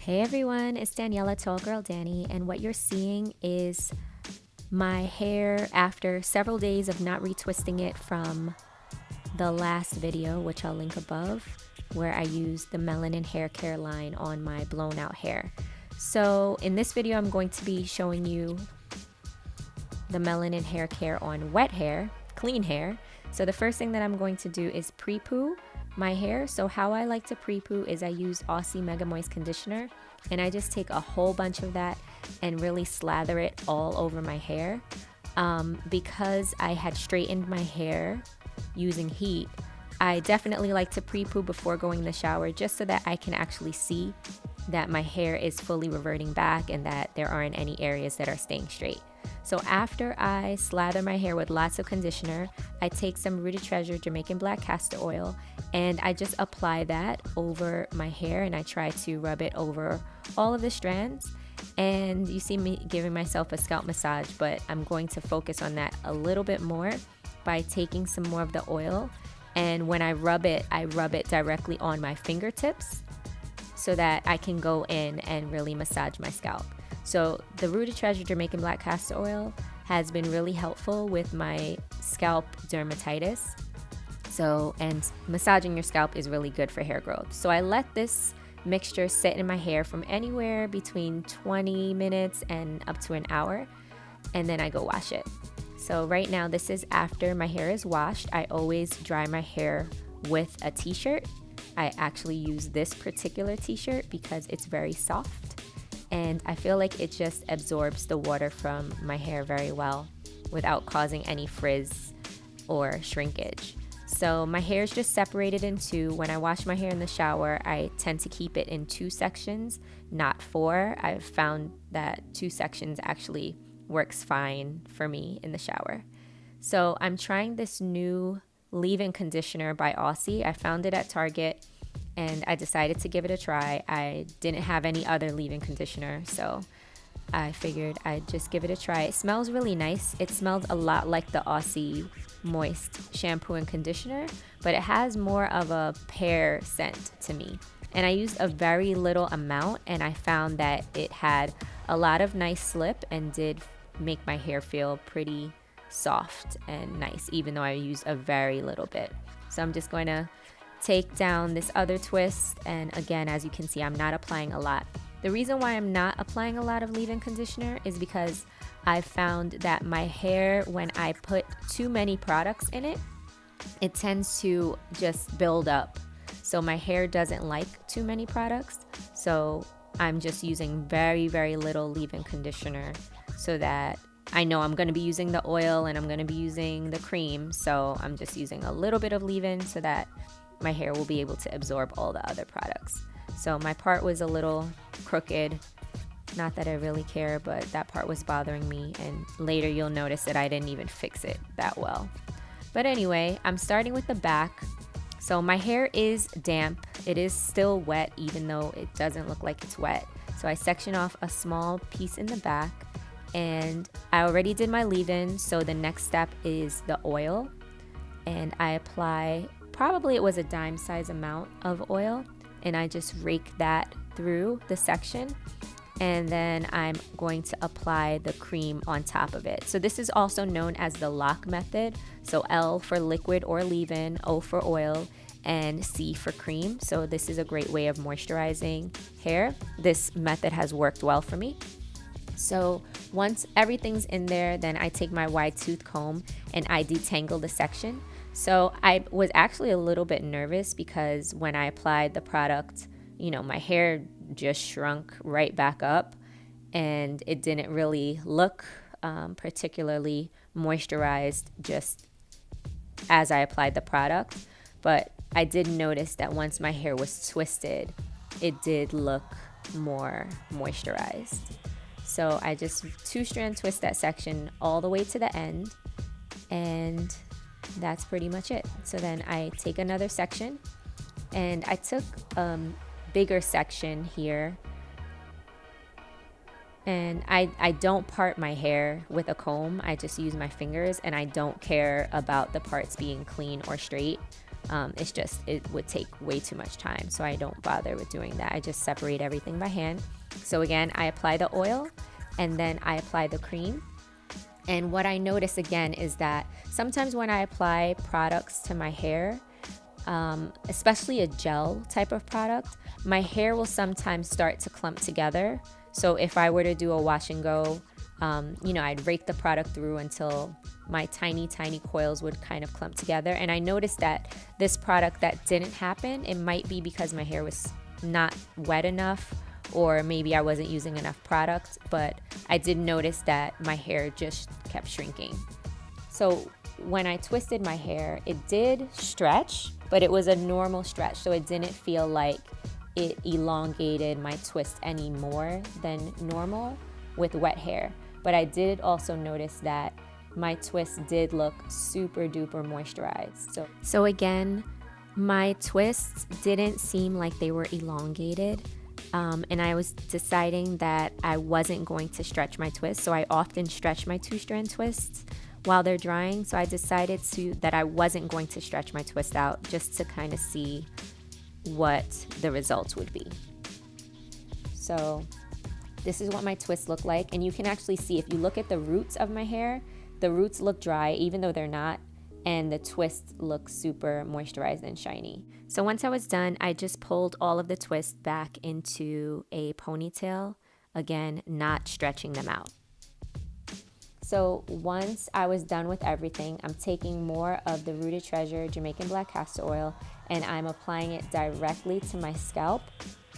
Hey everyone, it's Daniela TallGirlDani, and what you're seeing is my hair after several days of not retwisting it from the last video, which I'll link above, where I used the Melanin hair care line on my blown out hair. So in this video, I'm going to be showing you the Melanin hair care on wet hair, clean hair. So the first thing that I'm going to do is pre-poo my hair. So how I like to pre-poo is I use Aussie Mega Moist Conditioner, and I just take a whole bunch of that and really slather it all over my hair. Because I had straightened my hair using heat, I definitely like to pre-poo before going in the shower, just so that I can actually see that my hair is fully reverting back and that there aren't any areas that are staying straight. So after I slather my hair with lots of conditioner, I take some Rooted Treasure Jamaican Black Castor Oil and I just apply that over my hair, and I try to rub it over all of the strands. And you see me giving myself a scalp massage, but I'm going to focus on that a little bit more by taking some more of the oil. And when I rub it directly on my fingertips so that I can go in and really massage my scalp. So the Rooted Treasure Jamaican Black Castor Oil has been really helpful with my scalp dermatitis. And massaging your scalp is really good for hair growth. So I let this mixture sit in my hair from anywhere between 20 minutes and up to an hour, and then I go wash it. So right now, this is after my hair is washed. I always dry my hair with a t-shirt. I actually use this particular t-shirt because it's very soft, and I feel like it just absorbs the water from my hair very well without causing any frizz or shrinkage. So my hair is just separated in two. When I wash my hair in the shower, I tend to keep it in 2 sections, not 4. I've found that 2 sections actually works fine for me in the shower. So I'm trying this new leave-in conditioner by Aussie. I found it at Target and I decided to give it a try. I didn't have any other leave-in conditioner, so I figured I'd just give it a try. It smells really nice. It smells a lot like the Aussie Moist shampoo and conditioner, but it has more of a pear scent to me. And I used a very little amount, and I found that it had a lot of nice slip and did make my hair feel pretty soft and nice, even though I used a very little bit. So I'm just going to take down this other twist, and again, as you can see, I'm not applying a lot. The reason why I'm not applying a lot of leave-in conditioner is because I found that my hair, when I put too many products in it, it tends to just build up. So my hair doesn't like too many products. So I'm just using very, very little leave-in conditioner so that I know I'm going to be using the oil and I'm going to be using the cream. So I'm just using a little bit of leave-in so that my hair will be able to absorb all the other products. So my part was a little crooked. Not that I really care, but that part was bothering me, and later you'll notice that I didn't even fix it that well. But anyway, I'm starting with the back. So my hair is damp. It is still wet, even though it doesn't look like it's wet. So I section off a small piece in the back, and I already did my leave-in, so the next step is the oil. And I apply, probably it was a dime size amount of oil, and I just rake that through the section. And then I'm going to apply the cream on top of it. So this is also known as the lock method. So L for liquid or leave-in, O for oil, and C for cream. So this is a great way of moisturizing hair. This method has worked well for me. So once everything's in there, then I take my wide tooth comb and I detangle the section. So I was actually a little bit nervous because when I applied the product, my hair just shrunk right back up, and it didn't really look particularly moisturized just as I applied the product. But I did notice that once my hair was twisted, it did look more moisturized. So I just 2-strand twist that section all the way to the end, and that's pretty much it. So then I take another section, and I took bigger section here, and I don't part my hair with a comb. I just use my fingers, and I don't care about the parts being clean or straight. It's just, it would take way too much time, so I don't bother with doing that. I just separate everything by hand. So again, I apply the oil and then I apply the cream. And what I notice again is that sometimes when I apply products to my hair, especially a gel type of product, my hair will sometimes start to clump together. So if I were to do a wash and go, I'd rake the product through until my tiny coils would kind of clump together. And I noticed that this product, that didn't happen. It might be because my hair was not wet enough, or maybe I wasn't using enough product, but I did notice that my hair just kept shrinking. So when I twisted my hair, it did stretch, but it was a normal stretch, so it didn't feel like it elongated my twist any more than normal with wet hair. But I did also notice that my twist did look super duper moisturized. So again, my twists didn't seem like they were elongated. And I was deciding that I wasn't going to stretch my twists. So I often stretch my 2-strand twists while they're drying. So I decided that I wasn't going to stretch my twist out, just to kind of see what the results would be. So this is what my twists look like. And you can actually see, if you look at the roots of my hair, the roots look dry even though they're not, and the twists look super moisturized and shiny. So once I was done, I just pulled all of the twists back into a ponytail, again, not stretching them out. So once I was done with everything, I'm taking more of the Rooted Treasure Jamaican Black Castor Oil and I'm applying it directly to my scalp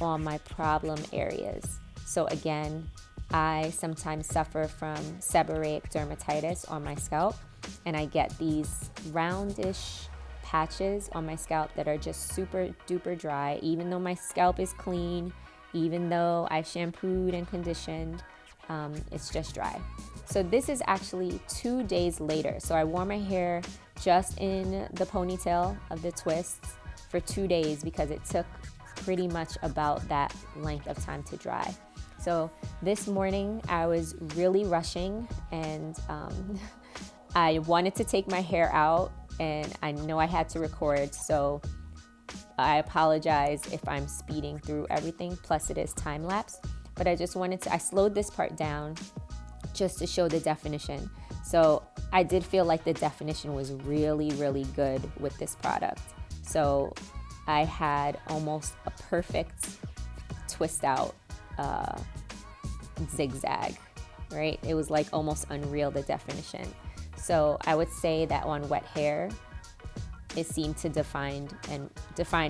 on my problem areas. So again, I sometimes suffer from seborrheic dermatitis on my scalp, and I get these roundish patches on my scalp that are just super duper dry, even though my scalp is clean, even though I've shampooed and conditioned, it's just dry. So this is actually 2 days later. So I wore my hair just in the ponytail of the twists for 2 days because it took pretty much about that length of time to dry. So this morning I was really rushing, and I wanted to take my hair out, and I know I had to record, so I apologize if I'm speeding through everything, plus it is time lapse, but I just wanted to, I slowed this part down just to show the definition. So I did feel like the definition was really, really good with this product. So I had almost a perfect twist out zigzag, right? It was like almost unreal, the definition. So I would say that on wet hair, it seemed to define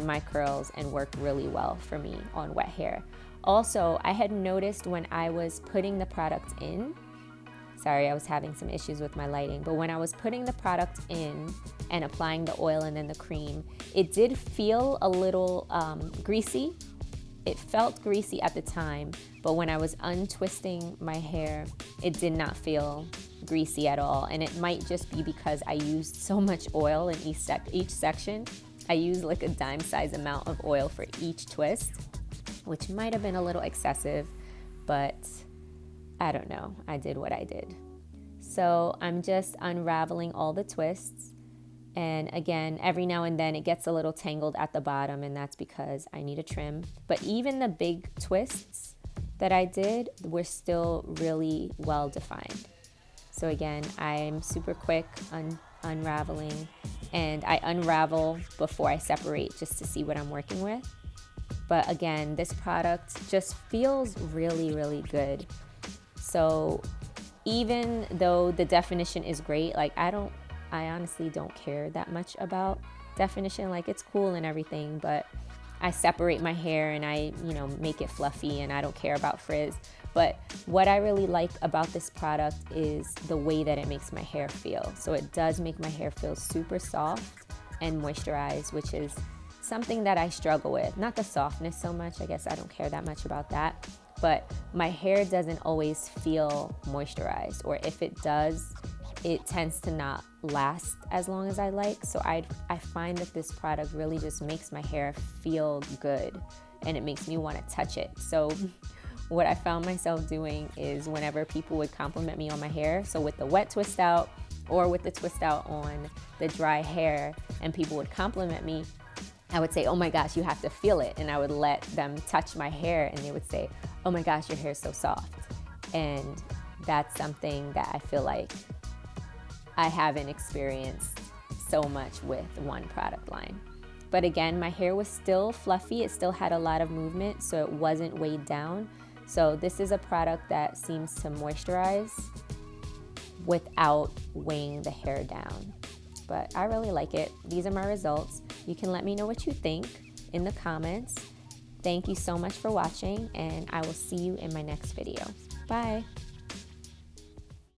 my curls and work really well for me on wet hair. Also, I had noticed when I was putting the product in, sorry, I was having some issues with my lighting, but when I was putting the product in and applying the oil and then the cream, it did feel a little greasy. It felt greasy at the time, but when I was untwisting my hair, it did not feel greasy at all. And it might just be because I used so much oil in each section. I used like a dime size amount of oil for each twist, which might have been a little excessive, but I don't know. I did what I did. So I'm just unraveling all the twists. And again, every now and then it gets a little tangled at the bottom, and that's because I need a trim. But even the big twists that I did were still really well defined. So again, I'm super quick unraveling, and I unravel before I separate just to see what I'm working with. But again, this product just feels really, really good. So even though the definition is great, like I honestly don't care that much about definition. Like, it's cool and everything, but I separate my hair and I, make it fluffy, and I don't care about frizz. But what I really like about this product is the way that it makes my hair feel. So it does make my hair feel super soft and moisturized, which is something that I struggle with. Not the softness so much, I guess I don't care that much about that, but my hair doesn't always feel moisturized, or if it does, it tends to not last as long as I like. So I find that this product really just makes my hair feel good, and it makes me want to touch it. So what I found myself doing is whenever people would compliment me on my hair, so with the wet twist out or with the Twistout on the dry hair, and people would compliment me, I would say, oh my gosh, you have to feel it. And I would let them touch my hair and they would say, oh my gosh, your hair's so soft. And that's something that I feel like I haven't experienced so much with one product line. But again, my hair was still fluffy. It still had a lot of movement, so it wasn't weighed down. So this is a product that seems to moisturize without weighing the hair down. But I really like it. These are my results. You can let me know what you think in the comments. Thank you so much for watching, and I will see you in my next video. Bye.